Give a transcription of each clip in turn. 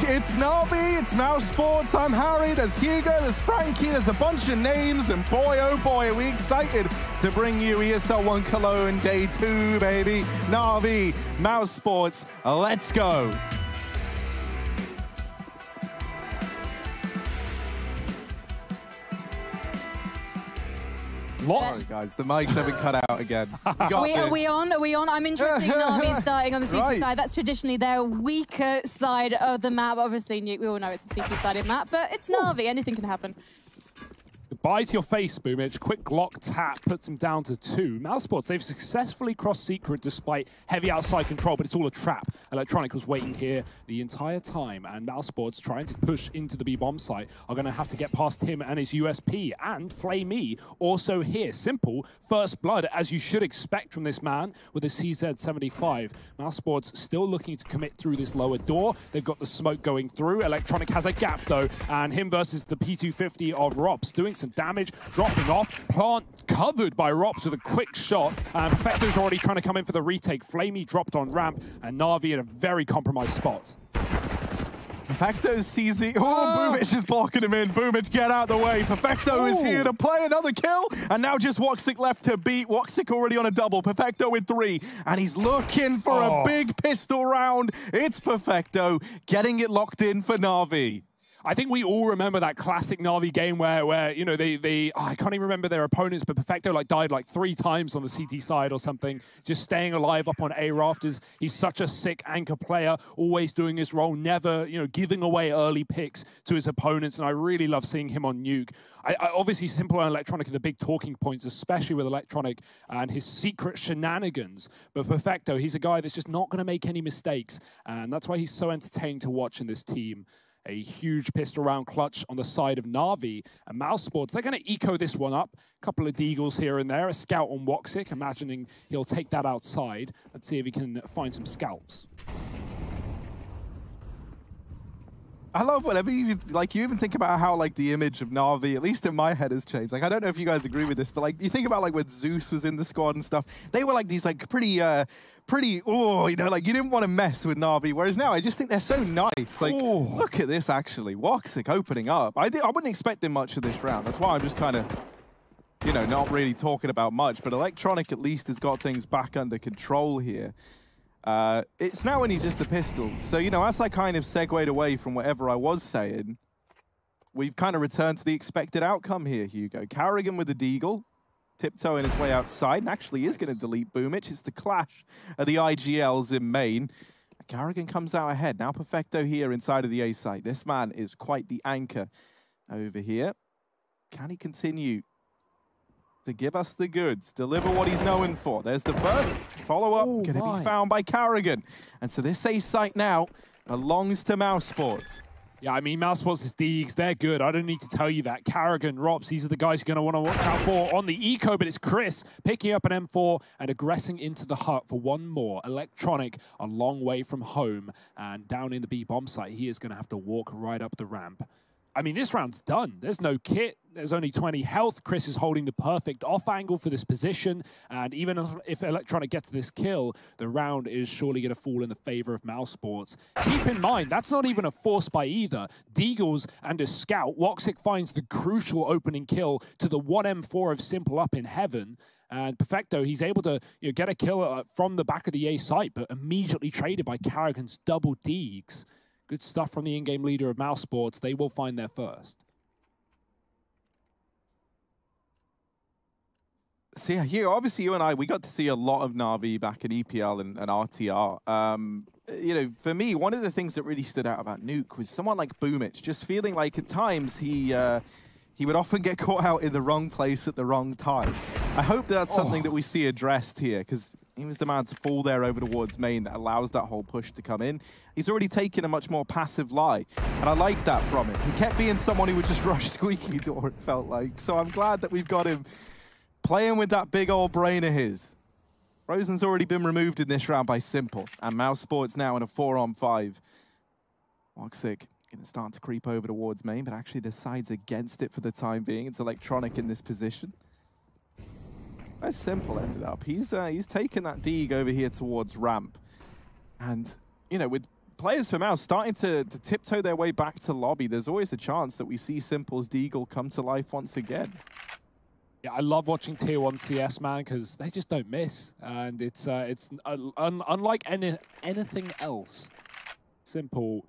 it's Navi, it's Mousesports, I'm Harry, there's Hugo, there's Frankie, there's a bunch of names, and boy, oh boy, are we excited to bring you ESL 1 Cologne Day 2, baby. Navi, Mousesports, let's go. Sorry, guys, the mics haven't cut out again. Are we on? I'm interested in Navi starting on the CT side. That's traditionally their weaker side of the map. Obviously, Nuke, we all know it's a CT-sided map, but it's Navi. Anything can happen. Goodbye to your face, Boomich. Quick Glock tap puts him down to 2. Mousesports, they've successfully crossed Secret despite heavy outside control, but it's all a trap. Electronic was waiting here the entire time, and Mousesports, trying to push into the B-bomb site, are going to have to get past him and his USP. And Flamey also here. Simple, first blood, as you should expect from this man with a CZ75. Mousesports still looking to commit through this lower door. They've got the smoke going through. Electronic has a gap, though, and him versus the P250 of Rops, doing some damage, dropping off. Plant covered by Rops with a quick shot. And Perfecto's already trying to come in for the retake. Flamey dropped on ramp, and Navi in a very compromised spot. Perfecto's CZ. Oh, Boomich is blocking him in. Boomich, get out the way. Perfecto is here to play another kill. And now just Woxic left to beat. Woxic already on a double. Perfecto with 3. And he's looking for a big pistol round. It's Perfecto getting it locked in for Navi. I think we all remember that classic Navi game where you know, I can't even remember their opponents, but Perfecto died 3 times on the CT side or something, just staying alive up on A rafters. He's such a sick anchor player, always doing his role, never, you know, giving away early picks to his opponents, and I really love seeing him on Nuke. I obviously, Simple and Electronic are the big talking points, especially with Electronic and his secret shenanigans, but Perfecto, he's a guy that's just not going to make any mistakes, and that's why he's so entertaining to watch in this team. A huge pistol round clutch on the side of Navi, and Mousesports, they're going to eco this one up. A couple of deagles here and there, a scout on Woxic, imagining he'll take that outside. Let's see if he can find some scalps. I love whatever you even think about how the image of Navi, at least in my head, has changed. I don't know if you guys agree with this, but you think about when Zeus was in the squad and stuff, they were these pretty, you know, you didn't want to mess with Navi. Whereas now I just think they're so nice. Look at this actually, Woxic opening up. I wouldn't expect him much of this round. That's why I'm just kind of, you know, not really talking about much. But Electronic at least has got things back under control here. It's now only just the pistols. So, you know, as I kind of segued away from whatever I was saying, we've kind of returned to the expected outcome here, Hugo. Carrigan with the deagle, tiptoeing his way outside, and actually is going to delete Boomich. It's the clash of the IGLs in main. Carrigan comes out ahead. Now Perfecto here inside of the A site. This man is quite the anchor over here. Can he continue to give us the goods, deliver what he's known for? There's the first follow-up, going to be found by Carrigan. And so this A site now belongs to Mousesports. Yeah, I mean, Mousesports' Deegs, they're good. I don't need to tell you that. Carrigan, Rops, these are the guys you're going to want to watch out for on the eco, but it's Chris picking up an M4 and aggressing into the hut for one more. Electronic, a long way from home, and down in the B-bomb site, he is going to have to walk right up the ramp. I mean, this round's done. There's no kit. There's only 20 health. Chris is holding the perfect off angle for this position. And even if Electronic gets this kill, the round is surely going to fall in the favor of Mousesports. Keep in mind, that's not even a force by either. Deagles and a scout. Woxic finds the crucial opening kill to the 1M4 of Simple up in heaven. And Perfecto, he's able to get a kill from the back of the A site, but immediately traded by Carrigan's double Deags. Good stuff from the in-game leader of Mousesports. They will find their first. So yeah, here, obviously you and I, we got to see a lot of Navi back in EPL and RTR. You know, for me, one of the things that really stood out about Nuke was someone like Boomich, just feeling like at times he would often get caught out in the wrong place at the wrong time. I hope that's something that we see addressed here, because he was the man to fall there over towards main that allows that whole push to come in. He's already taken a much more passive lie, and I like that from him. He kept being someone who would just rush squeaky door, it felt like. So I'm glad that we've got him playing with that big old brain of his. Rosen's already been removed in this round by Simple, and Mousesports now in a 4-on-5. Woxic starting to creep over towards main, but actually decides against it for the time being. It's Electronic in this position. Where's Simple ended up? He's taken that Deeg over here towards ramp. And, you know, with players for Mouse starting to tiptoe their way back to lobby. There's always a chance that we see Simple's Deagle come to life once again. Yeah, I love watching Tier 1 CS, man, because they just don't miss. And it's unlike anything else. Simple.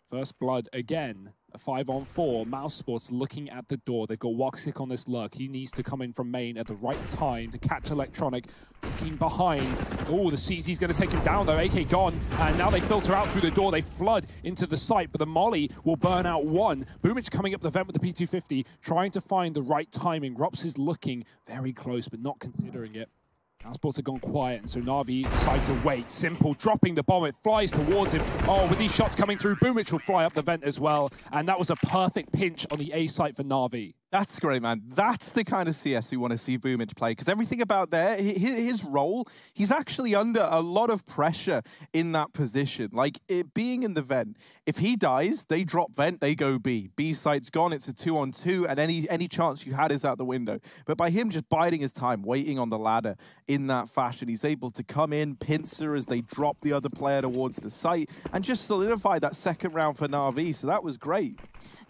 First blood again. A 5-on-4. Mousesports looking at the door. They've got Woxic on this lurk. He needs to come in from main at the right time to catch Electronic. Looking behind. Oh, the CZ's going to take him down, though. AK gone. And now they filter out through the door. They flood into the site, but the molly will burn out one. Boomich coming up the vent with the P250, trying to find the right timing. Rops is looking very close, but not considering it. Mousesports have gone quiet, and so Navi decides to wait. Simple dropping the bomb. It flies towards him. Oh, with these shots coming through, Boomich will fly up the vent as well. And that was a perfect pinch on the A site for Navi. That's great, man. That's the kind of CS we want to see Boomich play, because everything about there, his role, he's actually under a lot of pressure in that position. Like, it being in the vent, if he dies, they drop vent, they go B. B site's gone, it's a 2-on-2, and any chance you had is out the window. But by him just biding his time, waiting on the ladder in that fashion, he's able to come in, pincer as they drop the other player towards the site, and just solidify that second round for Navi, so that was great.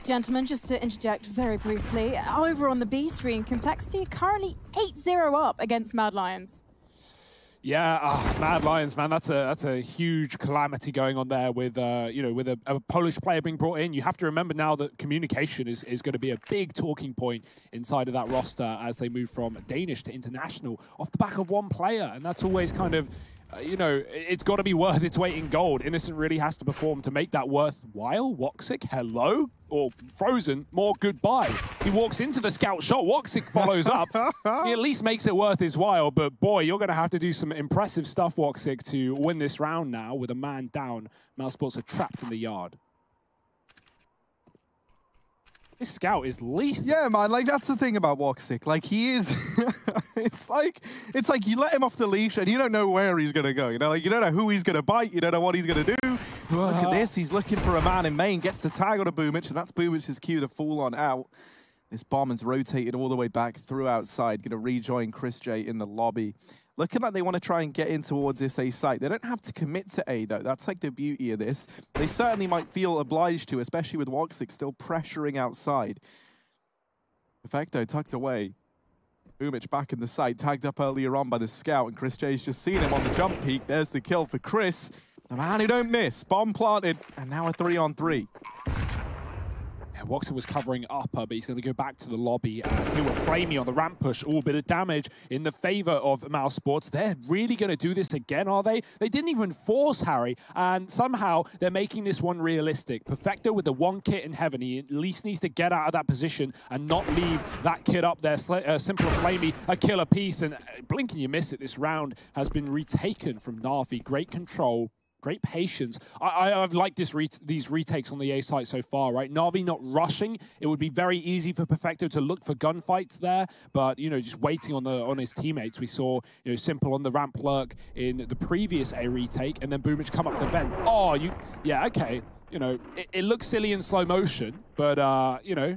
Gentlemen, just to interject very briefly, over on the B screen, Complexity currently 8-0 up against Mad Lions. Yeah, Mad Lions, man, that's a huge calamity going on there with you know, with a Polish player being brought in. You have to remember now that communication is going to be a big talking point inside of that roster as they move from Danish to international off the back of one player, and that's always kind of you know, it's got to be worth its weight in gold. Innocent really has to perform to make that worthwhile. Woxic, hello? Or Frozen, more goodbye. He walks into the scout shot. Woxic follows up. He at least makes it worth his while. But boy, you're going to have to do some impressive stuff, Woxic, to win this round now with a man down. Mousesports are trapped in the yard. This scout is lethal. Yeah, man, like, that's the thing about Woxic. Like, he is... it's like you let him off the leash and you don't know where he's going to go. You know, like, you don't know who he's going to bite. You don't know what he's going to do. Look at this. He's looking for a man in main. Gets the tag on a Boomich, and that's Boomich's cue to fall on out. This bomb is rotated all the way back through outside. Going to rejoin Chris J in the lobby. Looking like they want to try and get in towards this A site. They don't have to commit to A, though. That's like the beauty of this. They certainly might feel obliged to, especially with Woxic still pressuring outside. Perfecto tucked away. Boomich back in the site, tagged up earlier on by the scout, and Chris J's just seen him on the jump peak. There's the kill for Chris. The man who don't miss. Bomb planted, and now a 3-on-3. Yeah, Woxic was covering upper, but he's going to go back to the lobby and do a flamey on the ramp push. Oh, bit of damage in the favor of Mousesports. They're really going to do this again, are they? They didn't even force Harry, and somehow they're making this one realistic. Perfecto with the one kit in heaven. He at least needs to get out of that position and not leave that kid up there. Simple flamey, a killer piece, and blink and you miss it. This round has been retaken from Navi. Great control. Great patience. I've liked these retakes on the A site so far, right? Navi not rushing. It would be very easy for Perfecto to look for gunfights there, but, you know, just waiting on his teammates. We saw, you know, Simple on the ramp lurk in the previous A retake, and then Boomich come up the vent. Oh, yeah, okay. You know, it looks silly in slow motion, but, you know,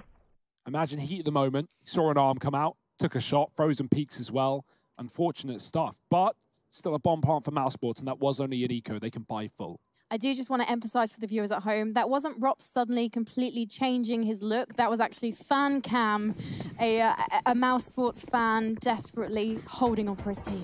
imagine heat at the moment. Saw an arm come out, took a shot, frozen peaks as well. Unfortunate stuff, but still a bomb plant for Mousesports, and that was only an eco. They can buy full. I do just want to emphasize for the viewers at home, that wasn't Rops suddenly completely changing his look. That was actually fan cam, a Mousesports fan desperately holding on for his team.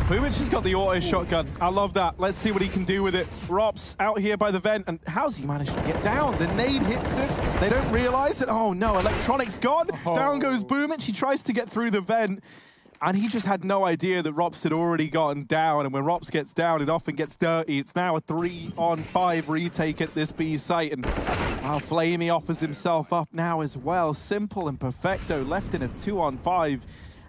Boomich has got the auto shotgun. I love that. Let's see what he can do with it. Rops out here by the vent, and how's he managed to get down? The nade hits him. They don't realize it. Oh no, Electronic's gone. Down goes Boomich. He tries to get through the vent, and he just had no idea that Rops had already gotten down. And when Rops gets down, it often gets dirty. It's now a 3-on-5 retake at this B site, and Flamey offers himself up now as well. Simple and Perfecto left in a 2-on-5.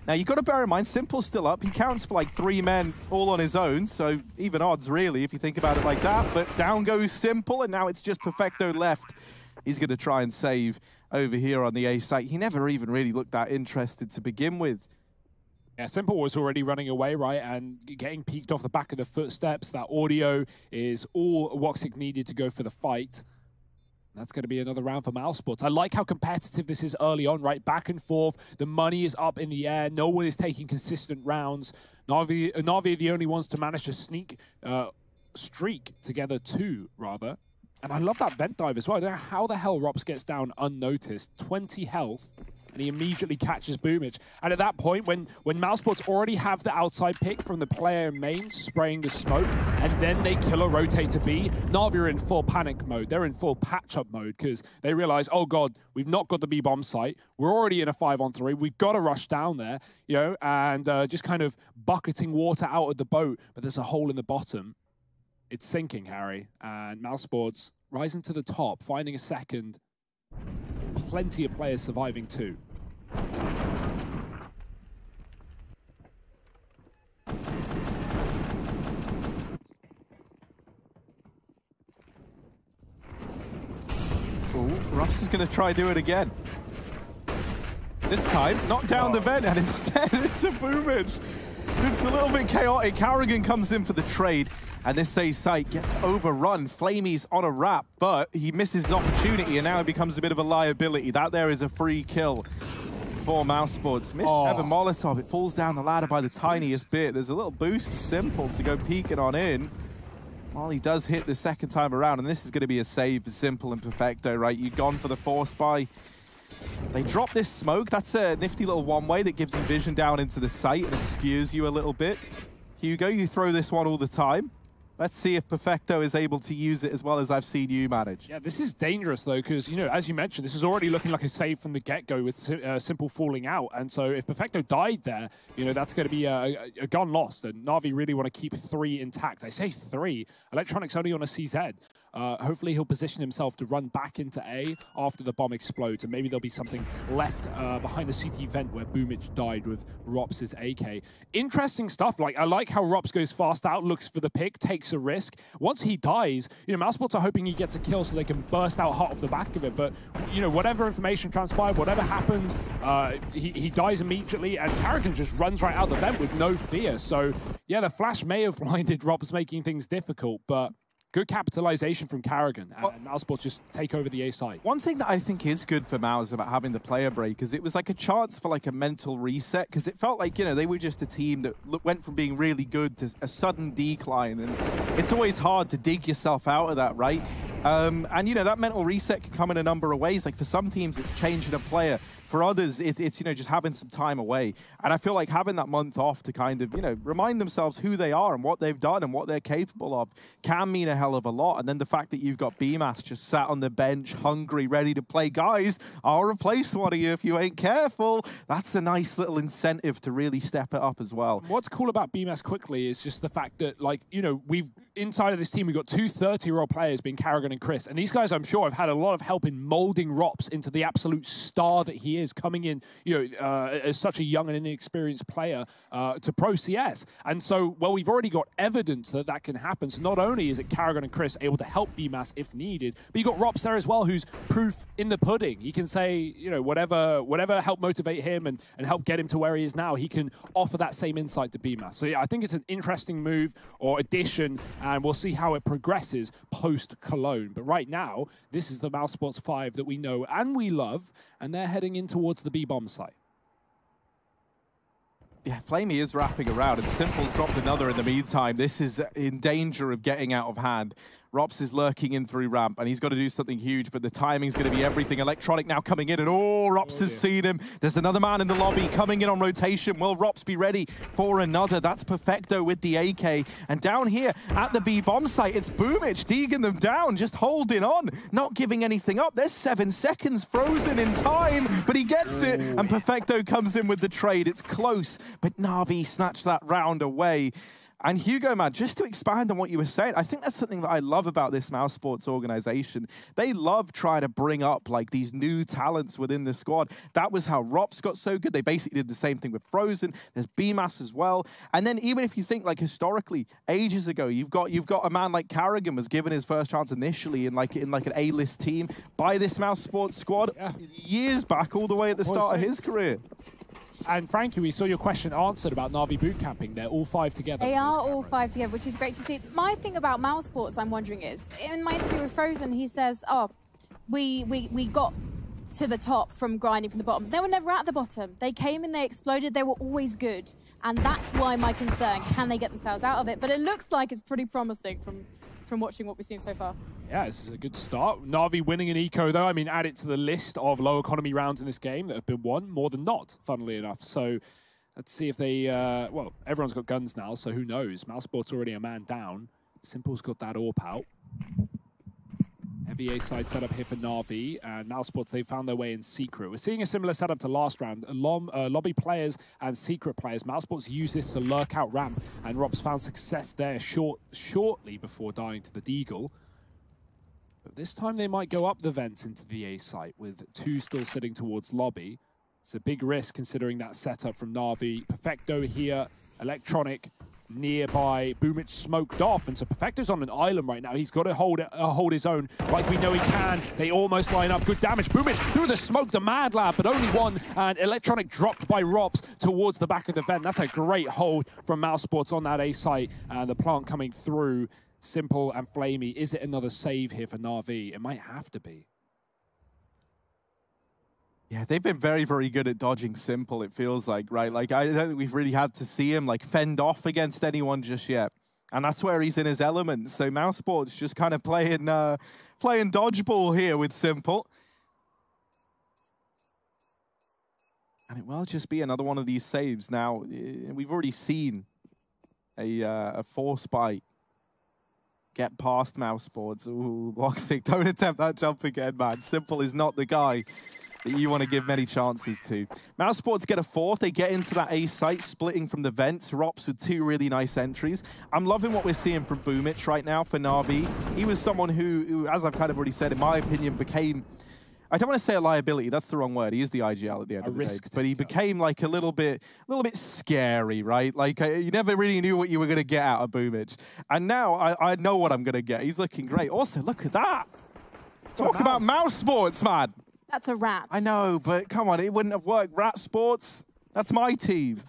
Now, you've got to bear in mind, Simple's still up. He counts for like 3 men all on his own, so even odds, really, if you think about it like that. But down goes Simple, and now it's just Perfecto left. He's going to try and save over here on the A site. He never even really looked that interested to begin with. Yeah, Simple was already running away, right, and getting peeked off the back of the footsteps. That audio is all Woxic needed to go for the fight. That's going to be another round for Mousesports. I like how competitive this is early on, right? Back and forth. The money is up in the air. No one is taking consistent rounds. Navi are the only ones to manage to streak together two, rather. And I love that vent dive as well. I don't know how the hell Rops gets down unnoticed. 20 health. And he immediately catches Boomich. And at that point, when Mousesports already have the outside pick from the player main spraying the smoke, and then they killer rotate to B, Navi are in full panic mode. They're in full patch-up mode because they realize, oh God, we've not got the B bomb site. We're already in a 5-on-3. We've got to rush down there, you know, and just kind of bucketing water out of the boat. But there's a hole in the bottom. It's sinking, Harry. And Mousesports rising to the top, finding a second. Plenty of players surviving too. Ruffs is going to try do it again. This time, knock down the vent, and instead it's a Boomich. It's a little bit chaotic. Carrigan comes in for the trade, and this A site gets overrun. Flamey's on a wrap, but he misses his opportunity, and now it becomes a bit of a liability. That there is a free kill for Mousesports. Missed Evan Molotov. It falls down the ladder by the tiniest bit. There's a little boost for Simple to go peeking on in. Well, he does hit the second time around, and this is going to be a save for Simple and Perfecto, right? You've gone for the force buy. They drop this smoke. That's a nifty little one-way that gives you vision down into the site and obscures you a little bit. Hugo, you throw this one all the time. Let's see if Perfecto is able to use it as well as I've seen you manage. Yeah, this is dangerous, though, because, you know, as you mentioned, this is already looking like a save from the get-go with Simple falling out. And so if Perfecto died there, you know, that's going to be a gun lost. And Navi really want to keep 3 intact. I say 3. Electronics only on a CZ. Hopefully he'll position himself to run back into A after the bomb explodes. And maybe there'll be something left behind the CT vent where Boomich died with Rops' AK. Interesting stuff. Like, I like how Rops goes fast out, looks for the pick, takes a risk. Once he dies, you know, Mousesports are hoping he gets a kill so they can burst out hot off the back of it. But, you know, whatever information transpired, whatever happens, he dies immediately, and Carrigan just runs right out the vent with no fear. So, yeah, the flash may have blinded Rops, making things difficult, but good capitalization from Carrigan, and Mousesports just take over the A side. One thing that I think is good for Mouse about having the player break is it was like a chance for like a mental reset, because it felt like, you know, they were just a team that went from being really good to a sudden decline, and it's always hard to dig yourself out of that, right? And, you know, that mental reset can come in a number of ways. Like, for some teams, it's changing a player. For others, it's, you know, just having some time away. And I feel like having that month off to kind of, you know, remind themselves who they are and what they've done and what they're capable of can mean a hell of a lot. And then the fact that you've got BMAS just sat on the bench, hungry, ready to play. Guys, I'll replace one of you if you ain't careful. That's a nice little incentive to really step it up as well. What's cool about BMAS quickly is just the fact that, like, you know, inside of this team, we've got 2 30-year-old players being Carrigan and Chris. And these guys, I'm sure, have had a lot of help in molding Rops into the absolute star that he is, coming in, you know, as such a young and inexperienced player to Pro CS. And so, well, we've already got evidence that that can happen. So not only is it Carrigan and Chris able to help BMAS if needed, but you've got Rops there as well, who's proof in the pudding. He can say, you know, whatever helped motivate him and help get him to where he is now, he can offer that same insight to BMAS. So yeah, I think it's an interesting move or addition, and we'll see how it progresses post-Cologne. But right now, this is the Mousesports 5 that we know and we love, and they're heading in towards the B-bomb site. Yeah, Flamey is wrapping around, and Simple's dropped another in the meantime. This is in danger of getting out of hand. Rops is lurking in through ramp, and he's got to do something huge, but the timing's going to be everything. Electronic now coming in, and Rops has seen him. There's another man in the lobby coming in on rotation. Will Rops be ready for another? That's Perfecto with the AK. And down here at the B-bomb site, it's Boomich digging them down, just holding on, not giving anything up. There's 7 seconds frozen in time, but he gets it, and Perfecto comes in with the trade. It's close, but Navi snatched that round away. And Hugo, man, just to expand on what you were saying, I think that's something that I love about this Mousesports organization. They love trying to bring up like these new talents within the squad. That was how Rops got so good. They basically did the same thing with Frozen. There's BMAS as well. And then even if you think like historically, ages ago, you've got a man like Carrigan was given his first chance initially in like an A-list team by this Mousesports squad years back, all the way at the start of his career. And Frankie, we saw your question answered about Navi boot camping. They're all 5 together. They are all 5 together, which is great to see. My thing about Mousesports, I'm wondering is, in my interview with Frozen, he says, oh, we got to the top from grinding from the bottom. They were never at the bottom. They came and they exploded. They were always good. And that's why my concern, can they get themselves out of it? But it looks like it's pretty promising from watching what we've seen so far. Yeah, this is a good start. Navi winning an eco, though. I mean, add it to the list of low economy rounds in this game that have been won, more than not, funnily enough. So let's see if they, well, everyone's got guns now, so who knows? Mousesports already a man down. Simple's got that AWP out. Heavy A side setup here for Navi, and Mousesports, they found their way in secret. We're seeing a similar setup to last round. Lobby players and secret players. Mousesports use this to lurk out ramp, and Rob's found success there shortly before dying to the Deagle. But this time they might go up the vents into the A site, with 2 still sitting towards lobby. It's a big risk considering that setup from Navi. Perfecto here, Electronic nearby. Boomich smoked off, and so Perfecto's on an island right now. He's got to hold his own like we know he can. They almost line up. Good damage. Boomich through the smoke, the Mad Lab, but only one, and Electronic dropped by Rops towards the back of the vent. That's a great hold from Mousesports on that A site, and the plant coming through. Simple and Flamey. Is it another save here for Navi? It might have to be. Yeah, they've been very, very good at dodging Simple, it feels like, right? Like, I don't think we've really had to see him, like, fend off against anyone just yet. And that's where he's in his element. So Mousesports just kind of playing dodgeball here with Simple. And it will just be another one of these saves. Now, we've already seen a force bite get past Mousesports. Ooh, Boxic, don't attempt that jump again, man. Simple is not the guy that you want to give many chances to. Mousesports get a fourth. They get into that A site, splitting from the vents. Rops with 2 really nice entries. I'm loving what we're seeing from Boomich right now for Navi. He was someone who, as I've kind of already said, in my opinion, became, I don't want to say a liability, that's the wrong word. He is the IGL at the end of the day. But he became like a little bit scary, right? Like you never really knew what you were going to get out of Boomich. And now I know what I'm going to get. He's looking great. Also, look at that. Talk about Mousesports, man. That's a rat. I know, but come on, it wouldn't have worked. Rat Sports, that's my team.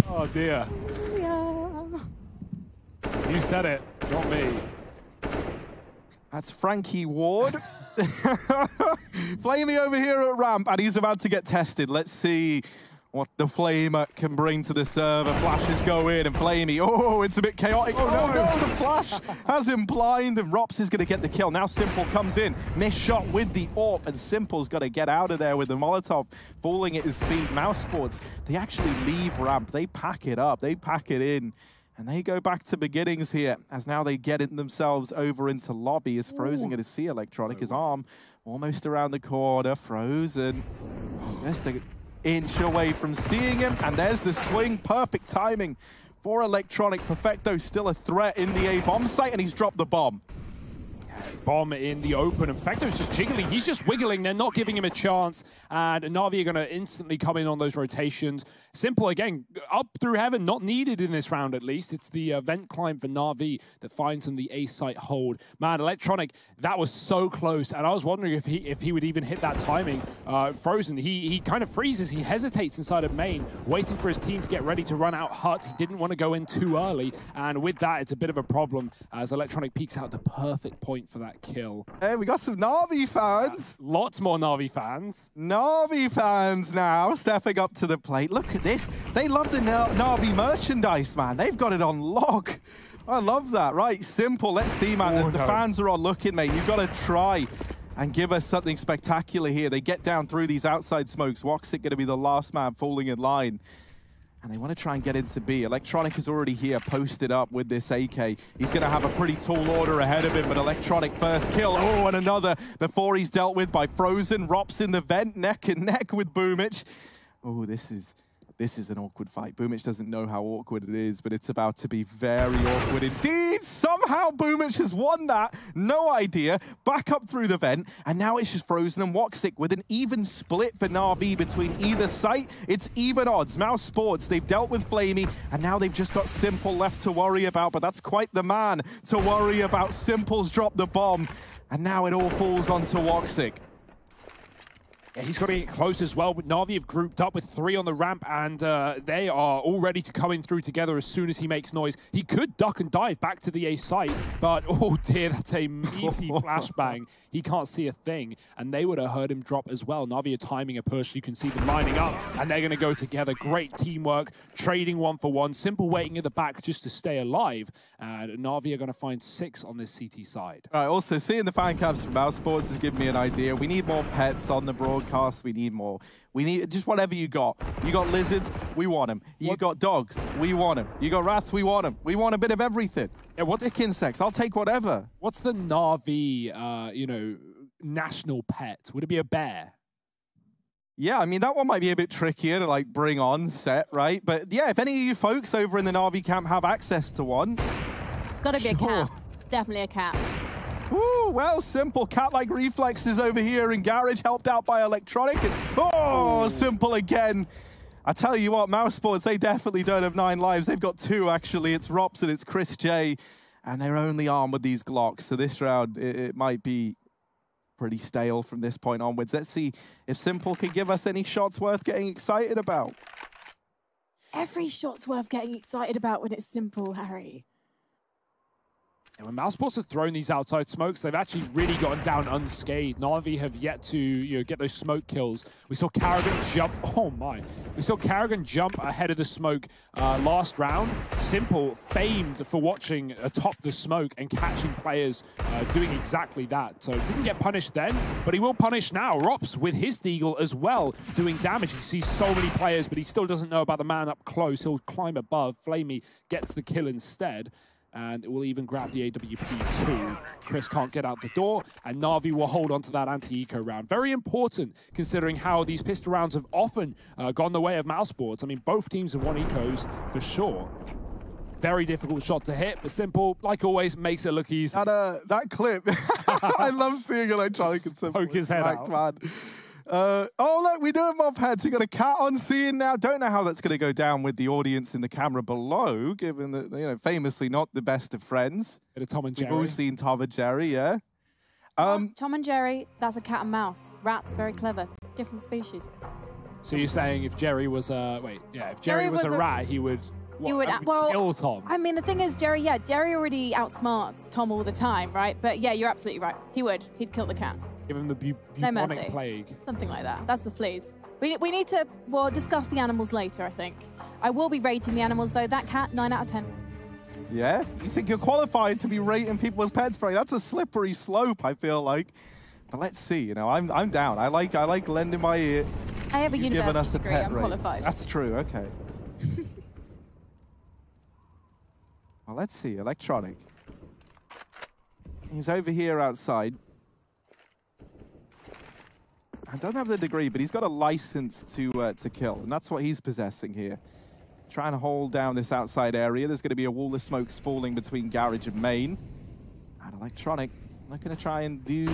Oh, dear. Yeah. You said it, not me. That's Frankie Ward. Flamey over here at ramp, and he's about to get tested. Let's see what the Flamer can bring to the server. Flashes go in, and Flamey, oh, it's a bit chaotic. Oh, no, the flash has him blind, and Rops is going to get the kill. Now Simple comes in, missed shot with the AWP, and Simple's got to get out of there with the Molotov falling at his feet. Mousesports, they actually leave ramp. They pack it up, they pack it in, and they go back to beginnings here, as now they get it themselves over into lobby. Is Frozen going to see Electronic? His arm almost around the corner. Frozen, just an inch away from seeing him, and there's the swing. Perfect timing for Electronic. Perfecto still a threat in the A bomb site, and he's dropped the bomb. Bomb in the open, and Perfecto's just jiggling. He's just wiggling. They're not giving him a chance, and Navi are going to instantly come in on those rotations. Simple, again, up through heaven, not needed in this round at least. It's the vent climb for Navi that finds him the A site hold. Man, Electronic, that was so close, and I was wondering if he would even hit that timing. Frozen, he kind of freezes. He hesitates inside of main, waiting for his team to get ready to run out hut. He didn't want to go in too early, and with that, it's a bit of a problem as Electronic peeks out the perfect point for that kill. Hey, we got some Navi fans. Lots more Navi fans. Navi fans now stepping up to the plate. Look at this. They love the Navi merchandise, man. They've got it on lock. I love that. Right, Simple. Let's see, man. The fans are on looking, mate. You've got to try and give us something spectacular here. They get down through these outside smokes. Woxic going to be the last man falling in line. And they want to try and get into B. Electronic is already here, posted up with this AK. He's going to have a pretty tall order ahead of him, but Electronic first kill. Oh, and another before he's dealt with by Frozen. Rops in the vent, neck and neck with Boomich. Oh, this is an awkward fight. Boomich doesn't know how awkward it is, but it's about to be very awkward indeed. Somehow Boomich has won that. No idea. Back up through the vent, and now it's just Frozen and Woxic with an even split for Navi between either site. It's even odds. Mousesports, they've dealt with Flamey, and now they've just got Simple left to worry about, but that's quite the man to worry about. Simple's dropped the bomb, and now it all falls onto Woxic. Yeah, he's got to get close as well. But Navi have grouped up with 3 on the ramp, and they are all ready to come in through together as soon as he makes noise. He could duck and dive back to the A site, but oh dear, that's a meaty flashbang. He can't see a thing, and they would have heard him drop as well. Navi are timing a push. You can see them lining up, and they're going to go together. Great teamwork, trading 1-for-1. Simple waiting at the back just to stay alive, and Navi are going to find 6 on this CT side. All right, also, seeing the fan cams from Mousesports has given me an idea. We need more pets on the broadcast. We need more. We need just whatever you got. You got lizards, we want them. You got dogs, we want them. You got rats, we want them. We want a bit of everything. Yeah, what's sick insects? I'll take whatever. What's the Navi, you know, national pet? Would it be a bear? Yeah, I mean, that one might be a bit trickier to, like, bring on set, right? But, yeah, if any of you folks over in the Navi camp have access to one... It's got to be a cat. It's definitely a cat. Ooh, well, simple cat-like reflexes over here in Garage, helped out by Electronic. And, oh, simple again. I tell you what, Mousesports, they definitely don't have 9 lives. They've got 2, actually. It's Rops and it's Chris J. And they're only armed with these Glocks. So this round, it might be pretty stale from this point onwards. Let's see if Simple can give us any shots worth getting excited about. Every shot's worth getting excited about when it's Simple, Harry. And when Mousesports have thrown these outside smokes, they've actually really gotten down unscathed. Navi have yet to get those smoke kills. We saw Karrigan jump. Oh my! We saw Karrigan jump ahead of the smoke last round. Simple famed for watching atop the smoke and catching players doing exactly that. So didn't get punished then, but he will punish now. Rops with his Deagle as well, doing damage. He sees so many players, but he still doesn't know about the man up close. He'll climb above. Flamey gets the kill instead. And it will even grab the AWP too. Chris can't get out the door, and Navi will hold on to that anti-eco round. Very important, considering how these pistol rounds have often gone the way of Mousesports. I mean, both teams have won ecos, for sure. Very difficult shot to hit, but Simple, like always, makes it look easy. That clip, I love seeing Electronic and Simple. Poke his head out. Man. Oh, look, we do have mob heads. We got a cat on scene now. Don't know how that's going to go down with the audience in the camera below, given that, you know, famously not the best of friends. Bit of Tom and Jerry. We've all seen Tom and Jerry, yeah. Tom and Jerry, that's a cat and mouse. Rats, very clever. Different species. So you're saying if Jerry was a... Wait, yeah, if Jerry was a rat, he would... He would kill Tom. I mean, the thing is, Jerry already outsmarts Tom all the time, right? But yeah, you're absolutely right. He would. He'd kill the cat. Give him the bubonic plague. Something like that. That's the fleas. We need to, well, discuss the animals later, I think. I will be rating the animals, though. That cat, 9 out of 10. Yeah? You think you're qualified to be rating people as pets, Frank? That's a slippery slope, I feel like. But let's see, you know, I'm down. I like lending my ear. I have a university degree. I'm rate. qualified. That's true, okay. Well, let's see, Electronic. He's over here outside. I don't have the degree, but he's got a license to kill, and that's what he's possessing here. Trying to hold down this outside area. There's going to be a wall of smokes falling between Garage and Main. And Electronic looking to try and do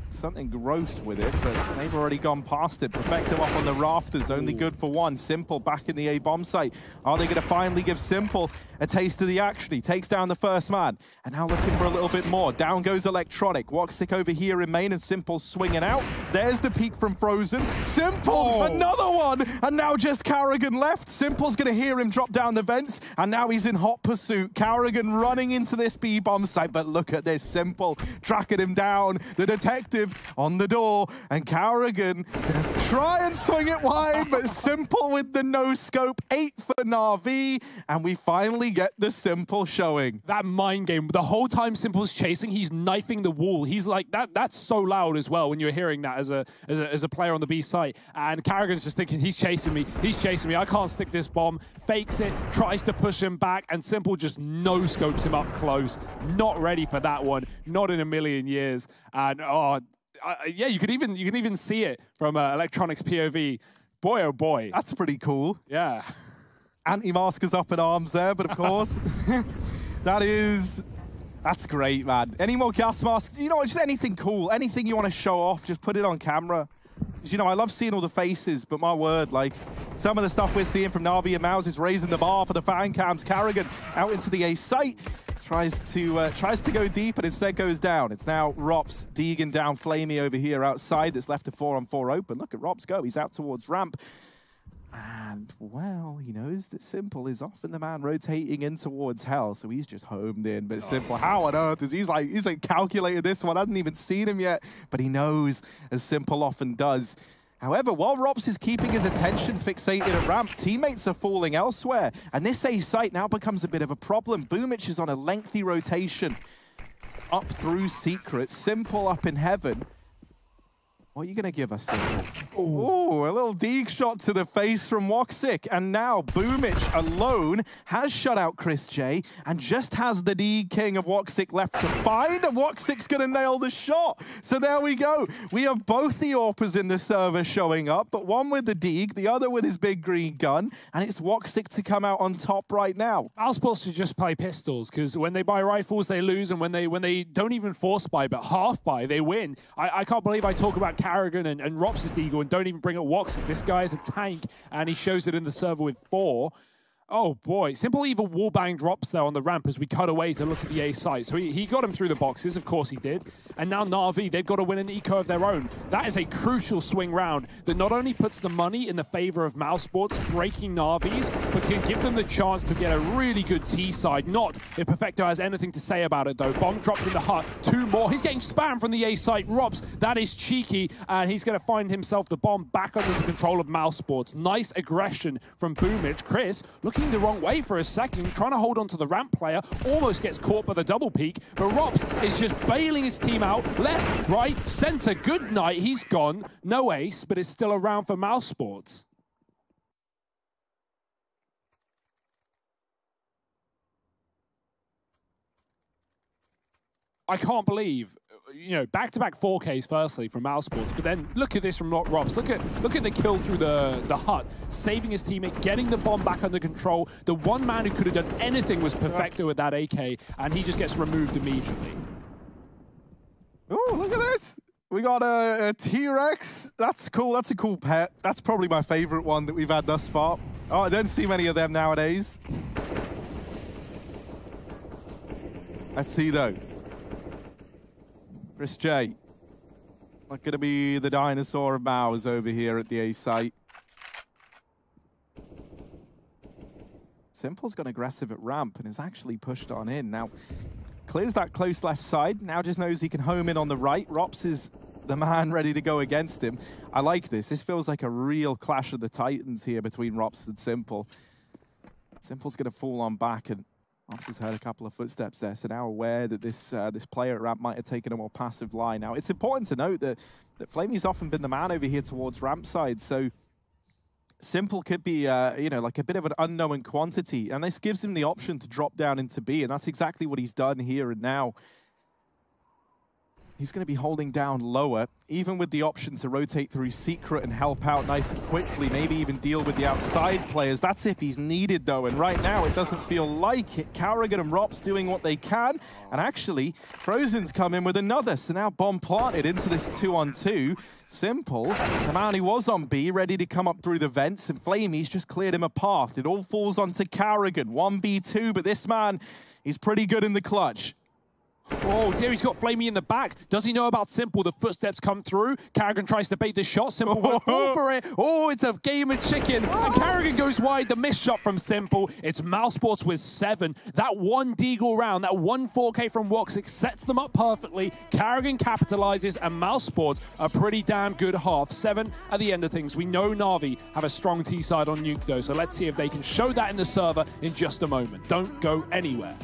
something gross with it, but they've already gone past it. Perfecto up on the rafters, only good for one. Simple back in the A-bomb site. Are they going to finally give Simple a taste of the action? He takes down the first man, and now looking for a little bit more. Down goes Electronic. Woxic over here in Main, and Simple swinging out. There's the peak from Frozen. Simple, another one, and now just Karrigan left. Simple's going to hear him drop down the vents, and now he's in hot pursuit. Karrigan running into this B-bomb site, but look at this, Simple tracking him down. The detective on the door, and Karrigan gonna try and swing it wide, but Simple with the no-scope. 8 for Navi, and we finally get the Simple showing. That mind game, the whole time Simple's chasing, he's knifing the wall. He's like, that's so loud as well when you're hearing that as a player on the B site. And Karrigan's just thinking, he's chasing me, I can't stick this bomb. Fakes it, tries to push him back, and Simple just no-scopes him up close. Not ready for that one, not in a million years. And yeah, you can even see it from Electronic's POV. Boy, oh boy. That's pretty cool. Yeah. Anti-maskers up in arms there, but of course, that's great, man. Any more gas masks? You know, just anything cool, anything you want to show off, just put it on camera. You know, I love seeing all the faces, but my word, like, some of the stuff we're seeing from Navi and Mouse is raising the bar for the fan cams. Karrigan out into the A site. Tries to go deep, and instead goes down. It's now Rops Deegan down Flamey over here outside. That's left a 4-on-4 open. Look at Rops go. He's out towards ramp. And, well, he knows that Simple is often the man rotating in towards Hell, so he's just homed in. But Simple, how on earth is he's like calculated this one. I hadn't even seen him yet, but he knows, as Simple often does. However, while Rops is keeping his attention fixated at ramp, teammates are falling elsewhere, and this A site now becomes a bit of a problem. Boomich is on a lengthy rotation up through Secret. Simple up in heaven. What are you going to give us, Simple? Oh, a little Deeg shot to the face from Woxic. And now Boomich alone has shut out Chris J and just has the Deeg King of Woxic left to find. And Woxic's going to nail the shot. So there we go. We have both the AWPers in the server showing up, but one with the Deeg, the other with his big green gun. And it's Woxic to come out on top right now. Mousesports should just play pistols, because when they buy rifles, they lose. And when they don't even force buy, but half buy, they win. I can't believe I talk about Carrigan and Rops' Deagle and don't even bring up Woxic. This guy is a tank, and he shows it in the server with 4. Oh boy, Simple even wallbang drops there on the ramp as we cut away to look at the A site. So he got him through the boxes, of course he did. And now Navi, they've got to win an eco of their own. That is a crucial swing round that not only puts the money in the favor of Mousesports breaking Navi's, but can give them the chance to get a really good T side. Not if Perfecto has anything to say about it though. Bomb dropped in the hut, 2 more. He's getting spammed from the A site. Rops, that is cheeky, and he's going to find himself the bomb back under the control of Mousesports. Nice aggression from Boomich. Chris looking the wrong way for a second, trying to hold on to the ramp player, almost gets caught by the double peek, but Rops is just bailing his team out, left, right, center, good night, he's gone. No ace, but it's still around for Mousesports. I can't believe, you know, back-to-back 4Ks firstly from Mousesports, but then look at this from Rops. Look at the kill through the hut, saving his teammate, getting the bomb back under control. The one man who could have done anything was Perfecto with that AK, and he just gets removed immediately. Oh, look at this. We got a T-Rex. That's cool. That's a cool pet. That's probably my favorite one that we've had thus far. Oh, I don't see many of them nowadays. Let's see, though. Chris J. Not going to be the dinosaur of Mouse over here at the A site. Simple's gone aggressive at ramp and is actually pushed on in. Now, clears that close left side. Now just knows he can home in on the right. Rops is the man ready to go against him. I like this. This feels like a real clash of the titans here between Rops and Simple. Simple's going to fall on back, and Rops has heard a couple of footsteps there, so now aware that this player at ramp might have taken a more passive line. Now, it's important to note that Flamey's often been the man over here towards ramp side, so Simple could be, you know, like a bit of an unknown quantity, and this gives him the option to drop down into B, and that's exactly what he's done here and now. He's going to be holding down lower, even with the option to rotate through Secret and help out nice and quickly, maybe even deal with the outside players. That's if he's needed, though, and right now it doesn't feel like it. Carrigan and Rops doing what they can, and actually, Frozen's come in with another, so now bomb planted into this 2-on-2. Simple, the man who was on B, ready to come up through the vents, and Flamey's just cleared him a path. It all falls onto Carrigan, 1v2, but this man, he's pretty good in the clutch. Oh dear, he's got Flamey in the back. Does he know about Simple? The footsteps come through. Carrigan tries to bait the shot. Simple won't fall for it. Oh, it's a game of chicken. And Carrigan goes wide. The missed shot from Simple. It's Mousesports with 7. That one Deagle round, that one 4K from Woxic sets them up perfectly. Carrigan capitalizes, and Mousesports a pretty damn good half. 7 at the end of things. We know Navi have a strong T side on Nuke though, so let's see if they can show that in the server in just a moment. Don't go anywhere.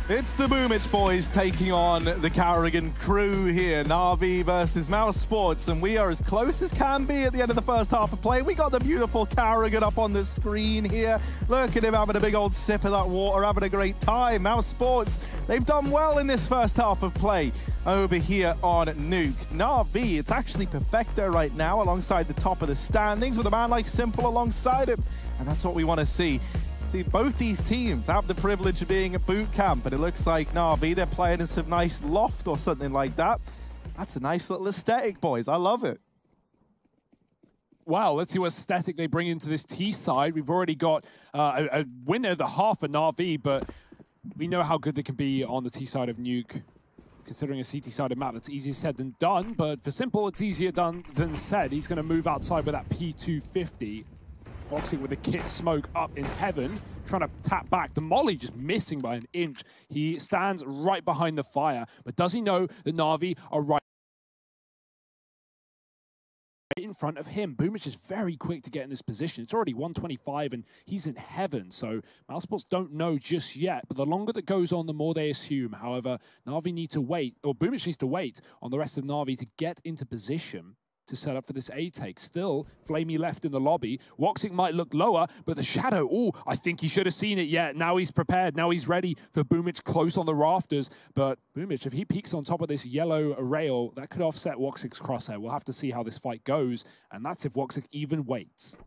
It's the Boomich boys taking on the Carrigan crew here. Navi versus Mousesports, and we are as close as can be at the end of the first half of play. We got the beautiful Carrigan up on the screen here. Look at him having a big old sip of that water, having a great time. Mousesports, they've done well in this first half of play over here on Nuke. Navi, it's actually perfecto right now alongside the top of the standings with a man like Simple alongside him, and that's what we want to see. See, both these teams have the privilege of being at boot camp, but it looks like Navi, they're playing in some nice loft or something like that. That's a nice little aesthetic, boys. I love it. Wow, let's see what aesthetic they bring into this T side. We've already got a winner of the half for Navi, but we know how good they can be on the T side of Nuke. Considering a CT-sided map, that's easier said than done, but for Simple, it's easier done than said. He's going to move outside with that P250. Boxing with a kit smoke up in heaven, trying to tap back. The molly just missing by an inch. He stands right behind the fire, but does he know that Navi are right in front of him? Boomich is very quick to get in this position. It's already 125 and he's in heaven, so Mousesports don't know just yet, but the longer that goes on, the more they assume. However, Navi need to wait, or Boomich needs to wait on the rest of Navi to get into position to set up for this A take. Still, Flamey left in the lobby. Woxic might look lower, but the shadow, oh, I think he should have seen it yet. Now he's prepared. Now he's ready for Boomich close on the rafters. But Boomich, if he peeks on top of this yellow rail, that could offset Woxic's crosshair. We'll have to see how this fight goes, and that's if Woxic even waits.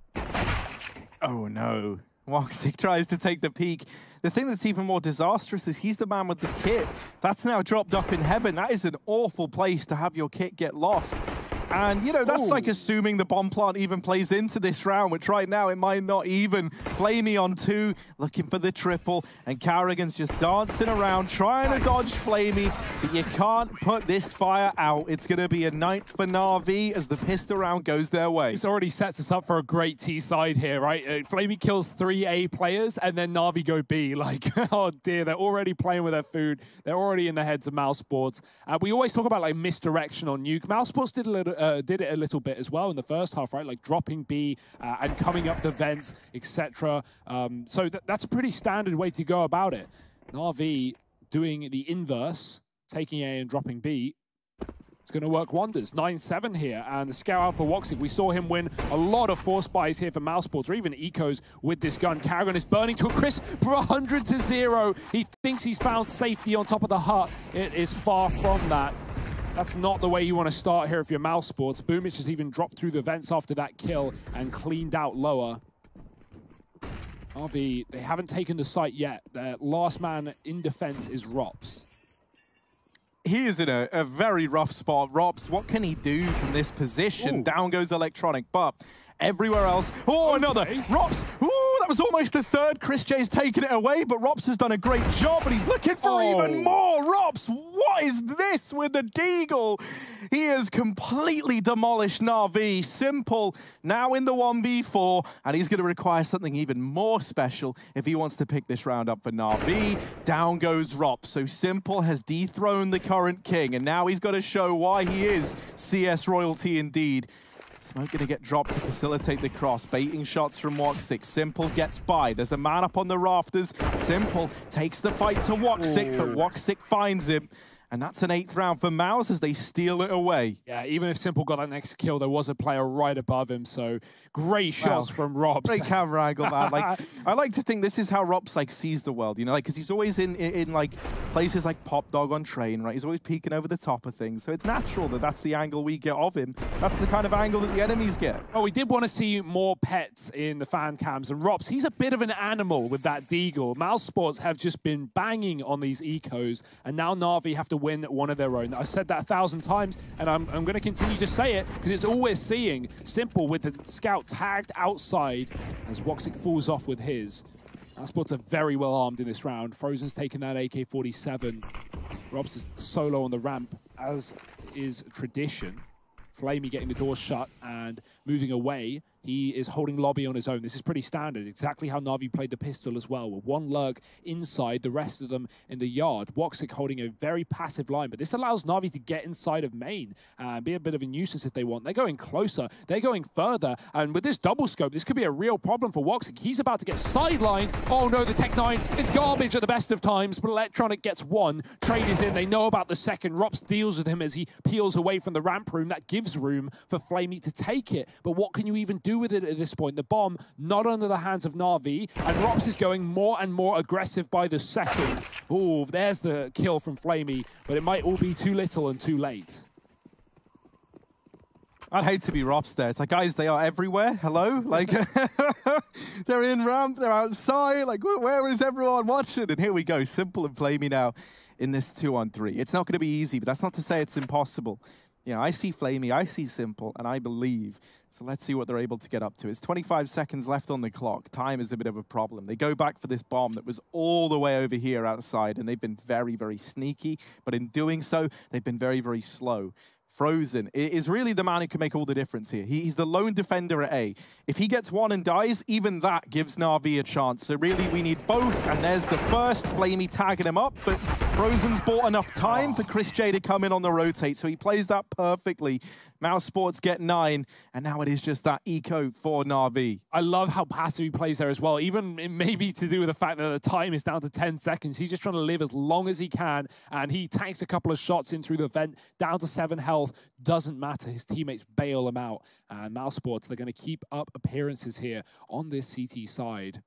Oh no. Woxic tries to take the peek. The thing that's even more disastrous is he's the man with the kit. That's now dropped up in heaven. That is an awful place to have your kit get lost. And, you know, that's like assuming the bomb plant even plays into this round, which right now it might not even. Flamey on 2, looking for the triple, and Carrigan's just dancing around, trying to dodge Flamey, but you can't put this fire out. It's going to be a ninth for Navi as the pistol round goes their way. This already sets us up for a great T side here, right? Flamey kills 3 A players, and then Navi go B. Like, oh dear, they're already playing with their food. They're already in the heads of Mousesports. We always talk about, like, misdirection on Nuke. Mousesports did it a little bit as well in the first half, right? Like dropping B and coming up the vents, etc. So that's a pretty standard way to go about it. Navi doing the inverse, taking A and dropping B. It's going to work wonders. 9-7 here, and the scout out for Woxic. We saw him win a lot of force buys here for Mousesports, or even ecos with this gun. Carrigan is burning to a crisp for 100-0. He thinks he's found safety on top of the hut. It is far from that. That's not the way you want to start here if you're Mousesports. Boomich has even dropped through the vents after that kill and cleaned out lower. Navi, they haven't taken the site yet. Their last man in defense is Rops. He is in a very rough spot. Rops, what can he do from this position? Ooh. Down goes Electronic, but everywhere else. Oh, another. Rops. Ooh, that was almost a third. Chris J's taken it away, but Rops has done a great job, and he's looking for even more. Rops, what is this with the Deagle? He has completely demolished Navi. Simple now in the 1v4, and he's going to require something even more special if he wants to pick this round up for Navi. Down goes Rops. So Simple has dethroned the current king, and now he's got to show why he is CS royalty indeed. Smoke going to get dropped to facilitate the cross. Baiting shots from Woxic. Simple gets by. There's a man up on the rafters. Simple takes the fight to Woxic, but Woxic finds him. And that's an 8th round for Mouse as they steal it away. Yeah, even if Simple got that next kill, there was a player right above him. So great shots from Rops. Great camera angle, man. Like, I like to think this is how Rops like sees the world, you know, like because he's always in like places like Pop Dog on Train, right? He's always peeking over the top of things. So it's natural that that's the angle we get of him. That's the kind of angle that the enemies get. Well, we did want to see more pets in the fan cams, and Rops, he's a bit of an animal with that Deagle. Mousesports have just been banging on these ecos, and now Navi have to win one of their own. I've said that 1,000 times, and I'm going to continue to say it because it's all we're seeing. Simple with the scout tagged outside as Woxic falls off with his. Mousesports are very well armed in this round. Frozen's taken that AK-47. Robs is solo on the ramp, as is tradition. Flamey getting the door shut and moving away. He is holding lobby on his own. This is pretty standard, exactly how Navi played the pistol as well, with one lurk inside, the rest of them in the yard. Woxic holding a very passive line, but this allows Navi to get inside of main and be a bit of a nuisance if they want. They're going closer, they're going further, and with this double scope, this could be a real problem for Woxic. He's about to get sidelined. Oh no, the Tech 9, it's garbage at the best of times, but Electronic gets one. Trade is in, they know about the second. Rops deals with him as he peels away from the ramp room. That gives room for Flamey to take it, but what can you even do with it at this point? The bomb not under the hands of Navi, and Rops is going more and more aggressive by the second. Oh, there's the kill from Flamey, but it might all be too little and too late. I'd hate to be Rops there. It's like, guys, they are everywhere. Hello? Like, they're in ramp, they're outside. Like, where is everyone watching? And here we go, Simple and Flamey now in this 2-on-3. It's not going to be easy, but that's not to say it's impossible. You know, I see Flamey, I see Simple, and I believe. So let's see what they're able to get up to. It's 25 seconds left on the clock. Time is a bit of a problem. They go back for this bomb that was all the way over here outside, and they've been very, very sneaky. But in doing so, they've been very, very slow. Frozen is really the man who can make all the difference here. He's the lone defender at A. If he gets one and dies, even that gives Navi a chance. So really, we need both, and there's the first. Flamey tagging him up, but Frozen's bought enough time for Chris J to come in on the rotate, so he plays that perfectly. Mousesports get 9, and now it is just that eco for Navi. I love how passive he plays there as well, even it may be to do with the fact that the time is down to 10 seconds. He's just trying to live as long as he can, and he tanks a couple of shots in through the vent, down to 7 health. Doesn't matter, his teammates bail him out. And Mousesports, they're going to keep up appearances here on this CT side.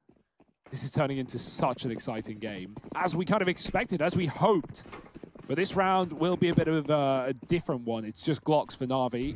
This is turning into such an exciting game, as we kind of expected, as we hoped. But this round will be a bit of a different one. It's just Glocks for Navi.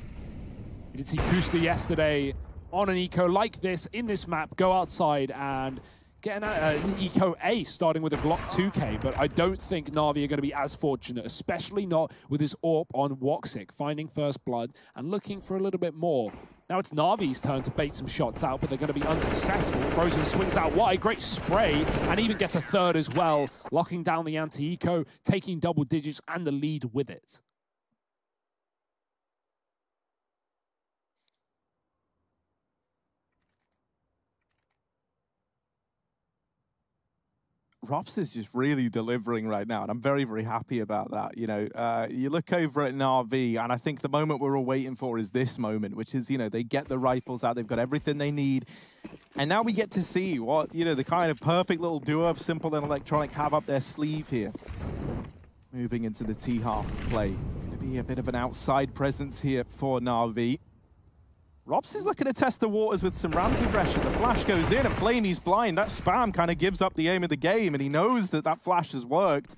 We did see Kusta yesterday on an eco like this, in this map, go outside and get an eco ace, starting with a Glock 2K. But I don't think Navi are going to be as fortunate, especially not with his AWP on Woxic, finding first blood and looking for a little bit more. Now it's Navi's turn to bait some shots out, but they're going to be unsuccessful. Frozen swings out wide, great spray, and even gets a third as well, locking down the anti-eco, taking double digits and the lead with it. Rops is just really delivering right now, and I'm very, very happy about that. You know, you look over at Navi, and I think the moment we're all waiting for is this moment, which is, you know, they get the rifles out, they've got everything they need, and now we get to see what, you know, the kind of perfect little duo of Simple and Electronic have up their sleeve here. Moving into the T half of play. Going to be a bit of an outside presence here for Navi. Rops is looking to test the waters with some ramp aggression. The flash goes in and Flamey's blind. That spam kind of gives up the aim of the game, and he knows that that flash has worked.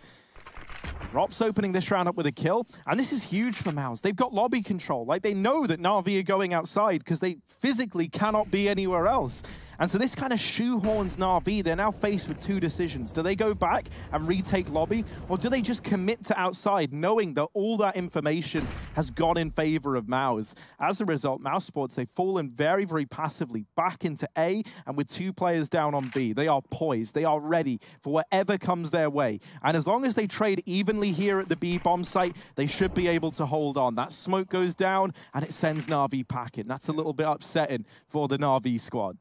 Rops opening this round up with a kill, and this is huge for Mouse. They've got lobby control. Like, they know that Navi are going outside because they physically cannot be anywhere else. And so this kind of shoehorns Navi. They're now faced with two decisions. Do they go back and retake lobby, or do they just commit to outside, knowing that all that information has gone in favor of Mouse? As a result, Mousesports, they've fallen very, very passively back into A, and with 2 players down on B, they are poised. They are ready for whatever comes their way. And as long as they trade evenly here at the B bomb site, they should be able to hold on. That smoke goes down, and it sends Navi packing. That's a little bit upsetting for the Navi squad.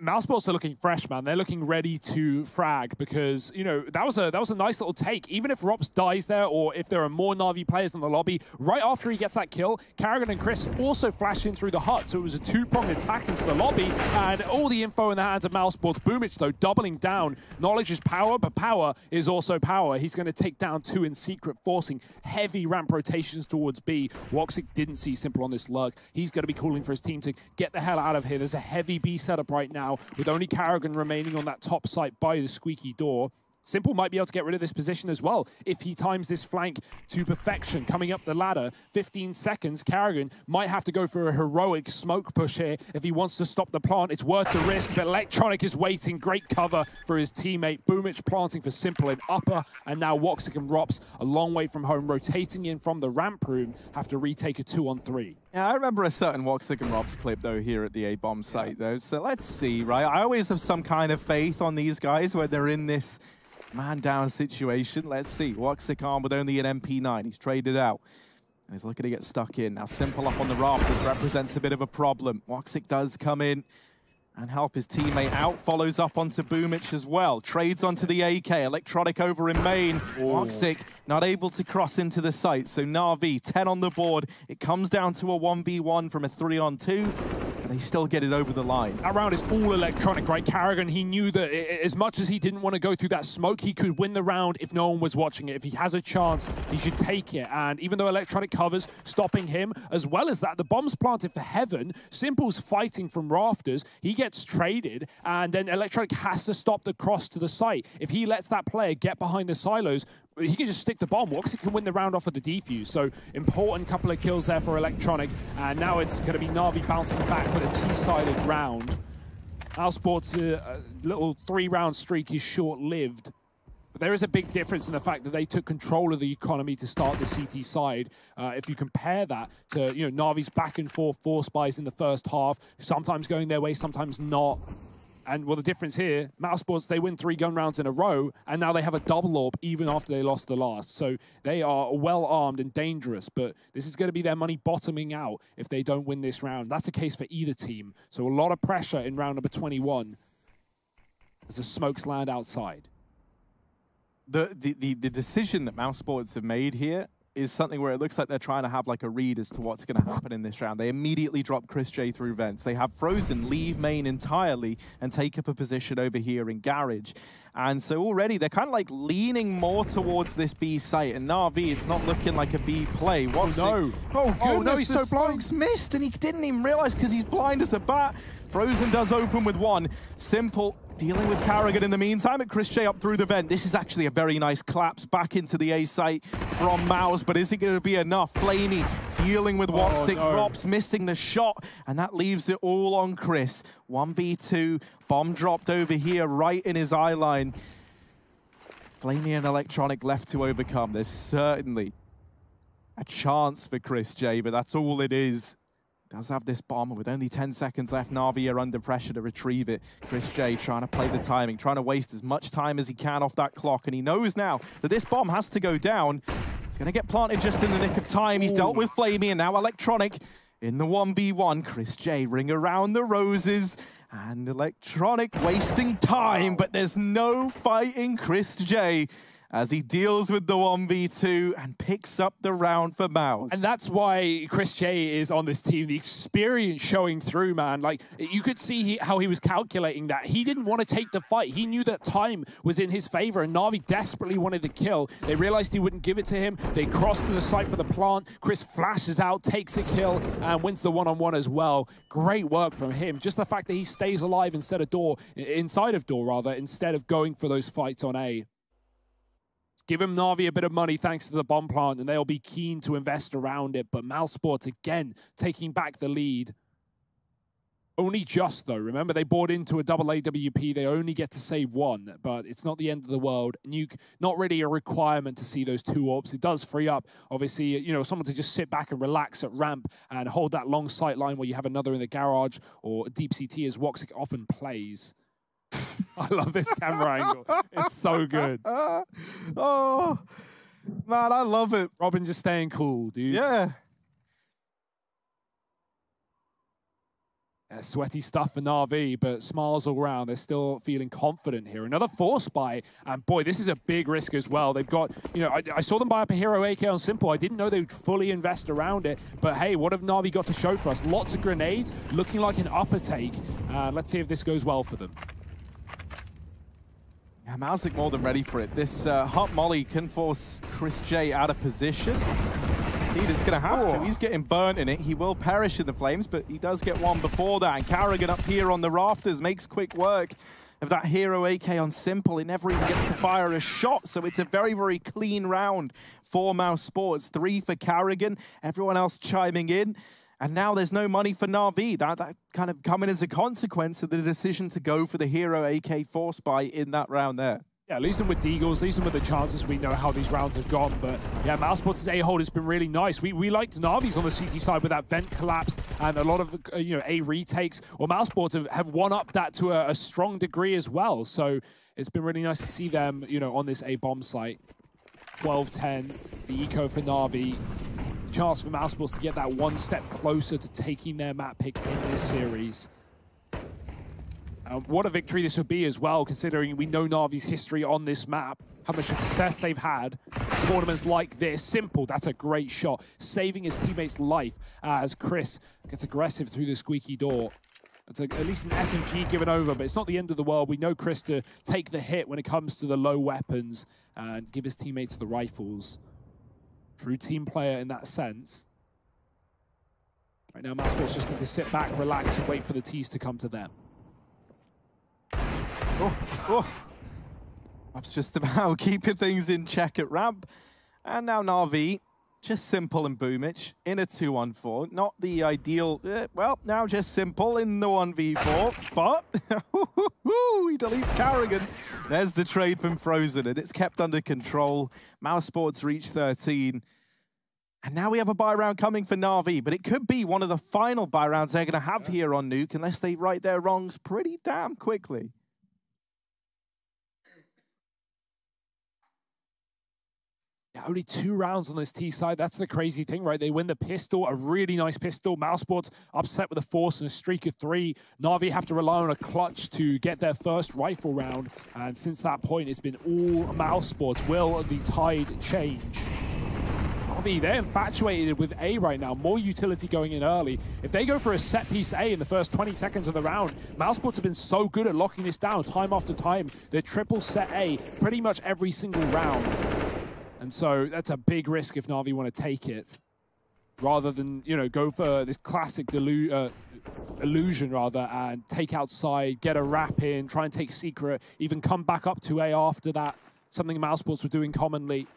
Mousesports are looking fresh, man. They're looking ready to frag because, you know, that was a nice little take. Even if Rops dies there, or if there are more Navi players in the lobby, right after he gets that kill, Carrigan and Chris also flash in through the hut. So it was a 2-pronged attack into the lobby, and all the info in the hands of Mousesports. Boomich, though, doubling down. Knowledge is power, but power is also power. He's going to take down 2 in secret, forcing heavy ramp rotations towards B. Woxic didn't see Simple on this lurk. He's going to be calling for his team to get the hell out of here. There's a heavy B setup right now, with only Carrigan remaining on that top site by the squeaky door. Simple might be able to get rid of this position as well if he times this flank to perfection. Coming up the ladder, 15 seconds, Carrigan might have to go for a heroic smoke push here if he wants to stop the plant. It's worth the risk, but Electronic is waiting. Great cover for his teammate. Boomich planting for Simple in upper, and now Woxic and Rops a long way from home, rotating in from the ramp room, have to retake a 2-on-3. Yeah, I remember a certain Woxic and Rops clip, though, here at the A-bomb site, though. So let's see, right? I always have some kind of faith on these guys when they're in this man-down situation. Let's see. Woxic armed with only an MP9. He's traded out. And he's looking to get stuck in. Now Simple up on the rafters represents a bit of a problem. Woxic does come in and help his teammate out. Follows up onto Boomich as well. Trades onto the AK. Electronic over in main. Woxic not able to cross into the site. So Navi, 10 on the board. It comes down to a 1v1 from a 3-on-2. They still get it over the line. That round is all electronic, right? Carrigan, he knew that as much as he didn't want to go through that smoke, he could win the round if no one was watching it. If he has a chance, he should take it. And even though electronic covers stopping him, as well as that, the bomb's planted for Heaven. Simple's fighting from rafters. He gets traded, and then electronic has to stop the cross to the site. If he lets that player get behind the silos, he can just stick the bomb. Woxic can win the round off of the defuse. So important couple of kills there for electronic. And now it's going to be Navi bouncing back with a T-sided round. Mousesports' little 3-round streak is short-lived. But there is a big difference in the fact that they took control of the economy to start the CT side. If you compare that to Navi's back and forth force buys in the first half, sometimes going their way, sometimes not. And well, the difference here, Mousesports, they win 3 gun rounds in a row, and now they have a double orb even after they lost the last. So they are well armed and dangerous, but this is going to be their money bottoming out if they don't win this round. That's the case for either team. So a lot of pressure in round number 21 as the smokes land outside. The decision that Mousesports have made here is something where it looks like they're trying to have like a read as to what's going to happen in this round. They immediately drop Chris J through vents. They have Frozen leave main entirely and take up a position over here in Garage. And so already they're kind of like leaning more towards this B site. And Navi, it's not looking like a B play. Woxic, oh goodness, no, he's so blind. Missed and he didn't even realize because he's blind as a bat. Frozen does open with one. Simple dealing with Carrigan in the meantime, at Chris J up through the vent. This is actually a very nice collapse back into the A site from Mouse, but is it going to be enough? Flamey dealing with Woxic, Rops missing the shot, and that leaves it all on Chris. 1v2, bomb dropped over here right in his eye line. Flamey and Electronic left to overcome. There's certainly a chance for Chris J, but that's all it is. Does have this bomb with only 10 seconds left. Navi are under pressure to retrieve it. Chris J trying to play the timing, trying to waste as much time as he can off that clock. And he knows now that this bomb has to go down. It's going to get planted just in the nick of time. He's dealt with Flamey and now Electronic in the 1v1. Chris J ring around the roses. And Electronic wasting time, but there's no fighting Chris J as he deals with the 1v2 and picks up the round for Mouse. And that's why Chris J is on this team. The experience showing through, man. Like, you could see how he was calculating that. He didn't want to take the fight. He knew that time was in his favor, and Navi desperately wanted the kill. They realized he wouldn't give it to him. They crossed to the site for the plant. Chris flashes out, takes a kill, and wins the one-on-one as well. Great work from him. Just the fact that he stays alive inside of door, instead of going for those fights on A. Give him Navi a bit of money thanks to the bomb plant, and they'll be keen to invest around it. But Mousesports, again, taking back the lead. Only just, though. Remember, they bought into a double AWP. They only get to save one, but it's not the end of the world. Nuke, not really a requirement to see those 2 orbs. It does free up, obviously, someone to just sit back and relax at ramp and hold that long sight line where you have another in the garage or a deep CT as Woxic often plays. I love this camera angle. It's so good. Oh, man, I love it. Robin just staying cool, dude. Yeah. Sweaty stuff for Navi, but smiles all around. They're still feeling confident here. Another force buy, and boy, this is a big risk as well. They've got, I saw them buy up a hero AK on Simple. I didn't know they would fully invest around it, but hey, what have Navi got to show for us? Lots of grenades, looking like an upper take. Let's see if this goes well for them. Yeah, Mousesports more than ready for it. This hot molly can force Chris J out of position. Indeed, it's going to have to. He's getting burnt in it. He will perish in the flames, but he does get one before that. And Carrigan up here on the rafters makes quick work of that hero AK on Simple. It never even gets to fire a shot, so it's a very, very clean round for Mousesports. 3 for Carrigan, everyone else chiming in. And now there's no money for Navi. That kind of coming as a consequence of the decision to go for the hero AK force buy in that round there. Yeah, leaves them with Deagles, leaves them with the chances. We know how these rounds have gone, but yeah, Mousesports' A-hold has been really nice. We liked Navi's on the CT side with that vent collapse and a lot of A retakes. Well, Mousesports have one-upped that to a strong degree as well. So it's been really nice to see them, on this A-bomb site. 12-10, the eco for Navi. chance for Mousesports to get that one step closer to taking their map pick in this series. What a victory this would be as well, considering we know Navi's history on this map, how much success they've had in tournaments like this. Simple, that's a great shot, saving his teammate's life as Chris gets aggressive through the squeaky door. It's at least an SMG given over, but it's not the end of the world. We know Chris to take the hit when it comes to the low weapons and give his teammates the rifles. True team player in that sense. Right now, Mousesports just need to sit back, relax, and wait for the tees to come to them. That's just about keeping things in check at ramp. And now Navi, just simple and Boomich in a 2-on-4. Not the ideal, well, now just simple in the 1v4, but he deletes Carrigan. There's the trade from Frozen, and it's kept under control. Mousesports reach 13. And now we have a buy round coming for Navi, but it could be one of the final buy rounds they're going to have here on Nuke, unless they right their wrongs pretty damn quickly. Yeah, only 2 rounds on this T side. That's the crazy thing, right? They win the pistol, a really nice pistol. Mousesports upset with a force and a streak of 3. Navi have to rely on a clutch to get their first rifle round. And since that point, it's been all Mousesports. Will the tide change? Navi, they're infatuated with A right now. More utility going in early. If they go for a set piece A in the first 20 seconds of the round, Mousesports have been so good at locking this down time after time. They're triple set A pretty much every single round. And so that's a big risk if Navi want to take it, rather than, you know, go for this classic illusion rather and take outside, get a wrap in, try and take secret, even come back up to A after that, something Mousesports were doing commonly.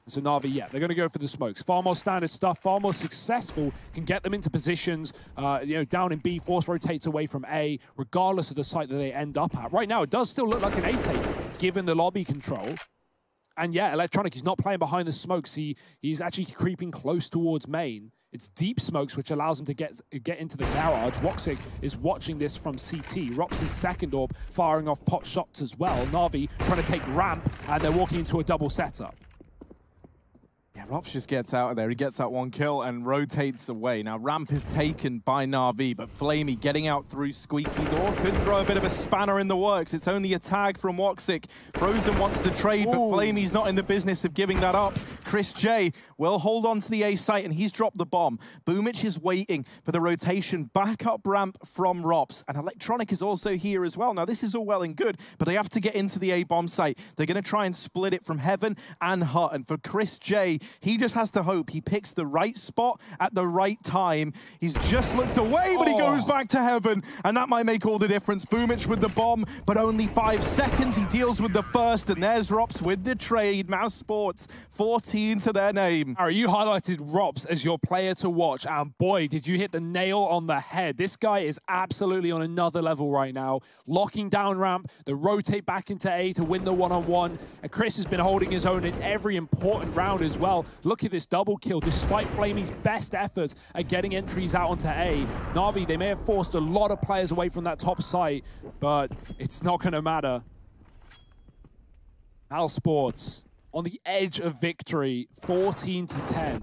So Navi, yeah, they're going to go for the smokes. Far more standard stuff, far more successful, can get them into positions, you know, down in B, force rotates away from A, regardless of the site that they end up at. Right now, it does still look like an A take, given the lobby control. And yeah, Electronic, he's not playing behind the smokes. He's actually creeping close towards main. It's deep smokes, which allows him to get into the garage. Woxic is watching this from CT. Rops' second orb, firing off pot shots as well. Navi trying to take ramp, and they're walking into a double setup. Yeah, Rops just gets out of there. He gets that 1 kill and rotates away. Now, ramp is taken by Navi, but Flamey getting out through squeaky door could throw a bit of a spanner in the works. It's only a tag from Woxic. Frozen wants to trade, but Flamey's not in the business of giving that up. Chris J will hold on to the A site, and he's dropped the bomb. Boomich is waiting for the rotation back up ramp from Rops, and Electronic is also here as well. Now, this is all well and good, but they have to get into the A bomb site. They're going to try and split it from Heaven and Hut, and for Chris J, he just has to hope he picks the right spot at the right time. He's just looked away, but he goes back to Heaven, and that might make all the difference. Boomich with the bomb, but only 5 seconds. He deals with the first, and there's Rops with the trade. Mousesports, 14 to their name. Harry, you highlighted Rops as your player to watch, and boy, did you hit the nail on the head. This guy is absolutely on another level right now. Locking down ramp, they rotate back into A to win the one-on-one, and Chris has been holding his own in every important round as well. Look at this double kill, despite Flamey's best efforts at getting entries out onto A. Navi, they may have forced a lot of players away from that top site, but it's not going to matter. Mousesports on the edge of victory, 14 to 10.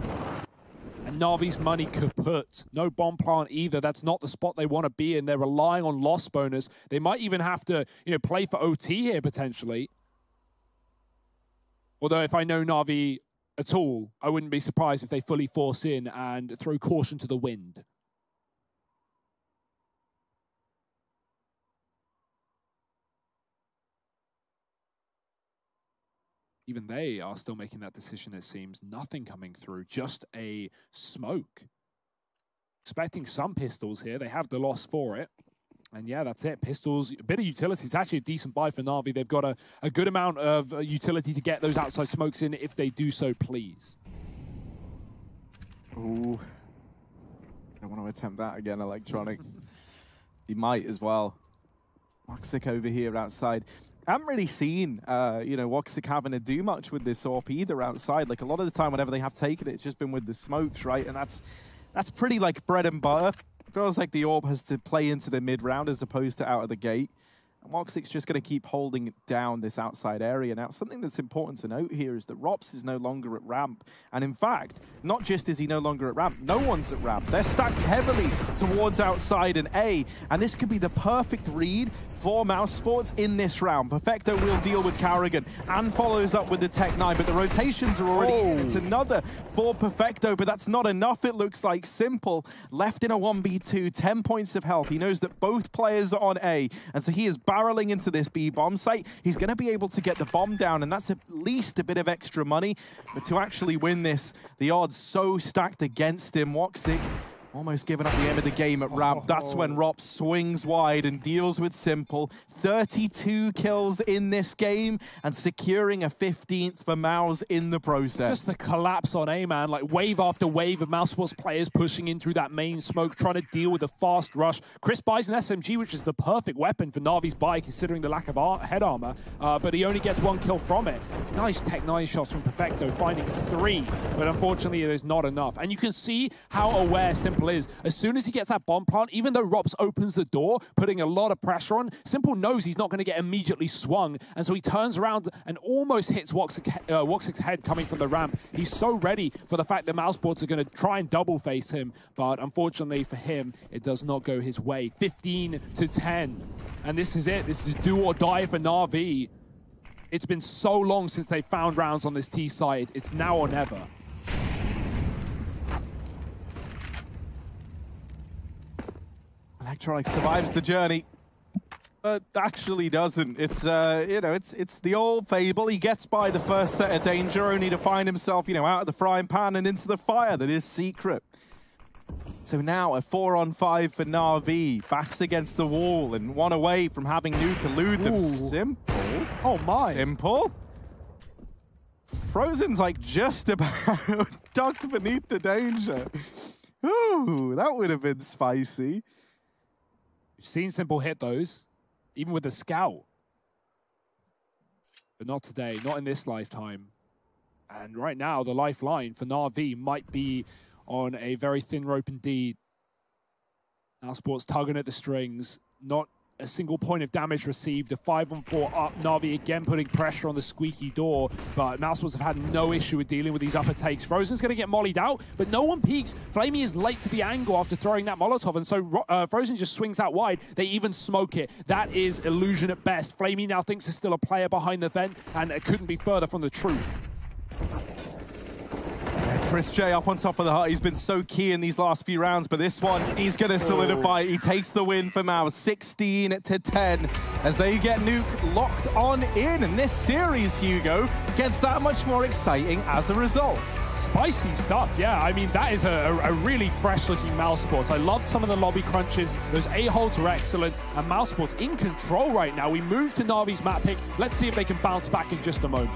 And Navi's money kaput. No bomb plant either. That's not the spot they want to be in. They're relying on loss bonus. They might even have to, you know, play for OT here potentially. Although if I know Navi at all, I wouldn't be surprised if they fully force in and throw caution to the wind. Even they are still making that decision, it seems. Nothing coming through, just a smoke. Expecting some pistols here. They have the loss for it. And yeah, that's it. Pistols, a bit of utility. It's actually a decent buy for Navi. They've got a good amount of utility to get those outside smokes in if they do so, please. Ooh. I want to attempt that again, Electronic. He might as well. Woxic over here outside. I haven't really seen, you know, Woxic having to do much with this AWP either outside. Like, a lot of the time, whenever they have taken it, it's just been with the smokes, right? And that's pretty, like, bread and butter. Feels like the AWP has to play into the mid-round as opposed to out of the gate. Moxic's just going to keep holding down this outside area. Now, something that's important to note here is that Rops is no longer at ramp. And in fact, not just is he no longer at ramp, no one's at ramp. They're stacked heavily towards outside and A. And this could be the perfect read for Mousesports in this round. Perfecto will deal with Carrigan and follows up with the Tech 9, but the rotations are already in. It's another for Perfecto, but that's not enough, it looks like. Simple left in a 1v2, 10 points of health. He knows that both players are on A, and so he is barreling into this B bomb site. He's going to be able to get the bomb down, and that's at least a bit of extra money. But to actually win this, the odds so stacked against him. Woxic almost giving up the end of the game at ramp. That's when Rops swings wide and deals with Simple. 32 kills in this game and securing a 15th for Mouse in the process. Just the collapse on A, man. Like wave after wave of Mousesports players pushing in through that main smoke, trying to deal with the fast rush. Chris buys an SMG, which is the perfect weapon for Navi's buy, considering the lack of head armor, but he only gets 1 kill from it. Nice Tech 9 shots from Perfecto, finding 3, but unfortunately it is not enough. And you can see how aware Simple is. As soon as he gets that bomb plant, even though Rops opens the door, putting a lot of pressure on, Simple knows he's not going to get immediately swung, and so he turns around and almost hits Woxic's head coming from the ramp. He's so ready for the fact that Mousesports are going to try and double face him, but unfortunately for him, it does not go his way. 15-10, and this is it. This is do or die for Navi. It's been so long since they found rounds on this T side. It's now or never. Electronic survives the journey, but actually doesn't. It's, you know, it's the old fable. He gets by the first set of danger only to find himself, you know, out of the frying pan and into the fire that is Secret. So now a 4-on-5 for Navi. Backs against the wall and one away from having Nuke elude them. Simple. Oh my. Simple. Frozen's like just about ducked beneath the danger. Ooh, that would have been spicy. We've seen Simple hit those, even with the scout. But not today, not in this lifetime. And right now, the lifeline for Navi might be on a very thin rope indeed. Mousesports tugging at the strings, not a single point of damage received. A 5-on-4 up. Navi again putting pressure on the squeaky door, but Mousesports have had no issue with dealing with these upper takes. Frozen's going to get mollied out, but no one peeks. Flamey is late to the angle after throwing that Molotov, and so Frozen just swings out wide. They even smoke it. That is illusion at best. Flamey now thinks there's still a player behind the vent, and it couldn't be further from the truth. Chris J up on top of the hut. He's been so key in these last few rounds, but this one, he's going to solidify. He takes the win for Mouse, 16-10, as they get Nuke locked on in. And this series, Hugo, gets that much more exciting as a result. Spicy stuff, yeah. I mean, that is a really fresh-looking Mousesports. I loved some of the lobby crunches. Those A-holds were excellent, and Mousesports in control right now. We move to Navi's map pick. Let's see if they can bounce back in just a moment.